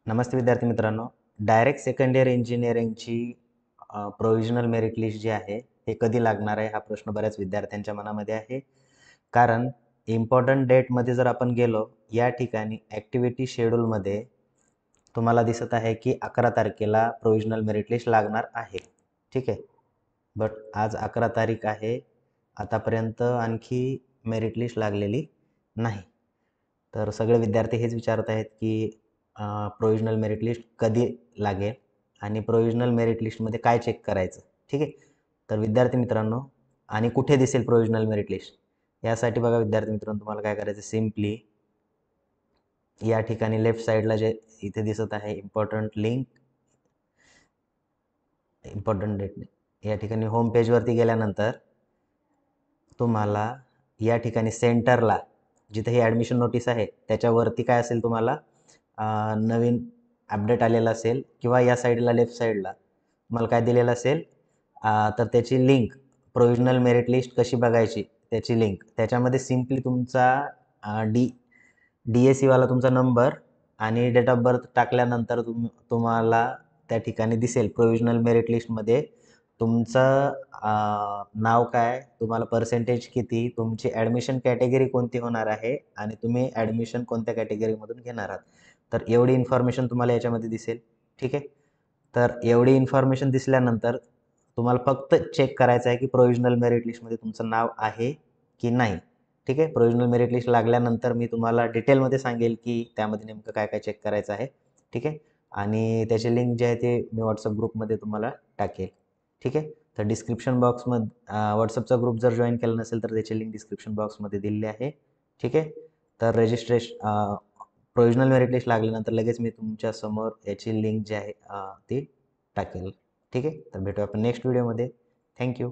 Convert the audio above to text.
नमस्ते विद्यार्थी मित्रांनो. Direct second year इंजिनिअरिंगची प्रोव्हिजनल मेरिट लिस्ट जी आहे हे कधी लागणार आहे हा प्रश्न बऱ्याच विद्यार्थ्यांच्या मनामध्ये आहे. कारण इम्पॉर्टंट डेटमध्ये जर आपण गेलो या ठिकाणी ॲक्टिव्हिटी शेड्यूलमध्ये तुम्हाला दिसत आहे की 11 तारखेला प्रोव्हिजनल मेरिट लिस्ट लागणार आहे. ठीक आहे. बट आज 11 तारीख आहे. आतापर्यंत आणखी मेरिट लिस्ट लागलेली नाही. तर सगळे विद्यार्थी हेच विचारत आहेत की प्रोव्हिजनल मेरिट लिस्ट कधी लागेल आणि प्रोव्हिजनल मेरिट लिस्टमध्ये काय चेक करायचं. ठीक आहे. तर विद्यार्थी मित्रांनो, आणि कुठे दिसेल प्रोव्हिजनल मेरिट लिस्ट यासाठी बघा विद्यार्थी मित्रांनो, तुम्हाला काय करायचं, सिम्पली या ठिकाणी लेफ्ट साईडला जे इथे दिसत आहे इम्पॉर्टंट डेट, या ठिकाणी होम पेजवरती गेल्यानंतर तुम्हाला या ठिकाणी सेंटरला जिथे ही ॲडमिशन नोटीस आहे त्याच्यावरती काय असेल, तुम्हाला नवीन अपडेट आलेला असेल किंवा या साईडला लेफ्ट साईडला तुम्हाला काय दिलेलं असेल, तर त्याची लिंक, प्रोव्हिजनल मेरिट लिस्ट कशी बघायची त्याची लिंक, त्याच्यामध्ये सिम्पली तुमचा DACवाला तुमचा नंबर आणि डेट ऑफ बर्थ टाकल्यानंतर तुम्हाला त्या ठिकाणी दिसेल प्रोव्हिजनल मेरिट लिस्टमध्ये तुमचं नाव काय, तुम्हाला पर्सेंटेज किती, तुमची ॲडमिशन कॅटेगरी कोणती होणार आहे आणि तुम्ही ॲडमिशन कोणत्या कॅटेगरीमधून घेणार आहात. तर एवढी इन्फॉर्मेशन तुम्हाला याच्यामध्ये दिसेल. ठीक आहे. तर एवढी इन्फॉर्मेशन दिसल्यानंतर तुम्हाला फक्त चेक करायचं आहे की प्रोव्हिजनल मेरिट लिस्टमध्ये तुमचं नाव आहे की नाही. ठीक आहे. प्रोव्हिजनल मेरिट लिस्ट लागल्यानंतर मी तुम्हाला डिटेलमध्ये सांगेल की त्यामध्ये नेमकं काय काय चेक करायचं आहे. ठीक आहे. आणि त्याचे लिंक जे आहे ते मी व्हॉट्सअप ग्रुपमध्ये तुम्हाला टाकेल. ठीक आहे. तर डिस्क्रिप्शन बॉक्समध्ये व्हॉट्सअपचा ग्रुप जर जॉईन केला नसेल तर त्याची लिंक डिस्क्रिप्शन बॉक्समध्ये दिलेली आहे. ठीक आहे. तर प्रोव्हिजनल मेरिट लिस्ट लागल्यानंतर लगेच मी तुमच्या समोर याची लिंक जी आहे ती टाकेल. ठीक आहे. तर भेटू आपण नेक्स्ट व्हिडिओमध्ये. थँक्यू.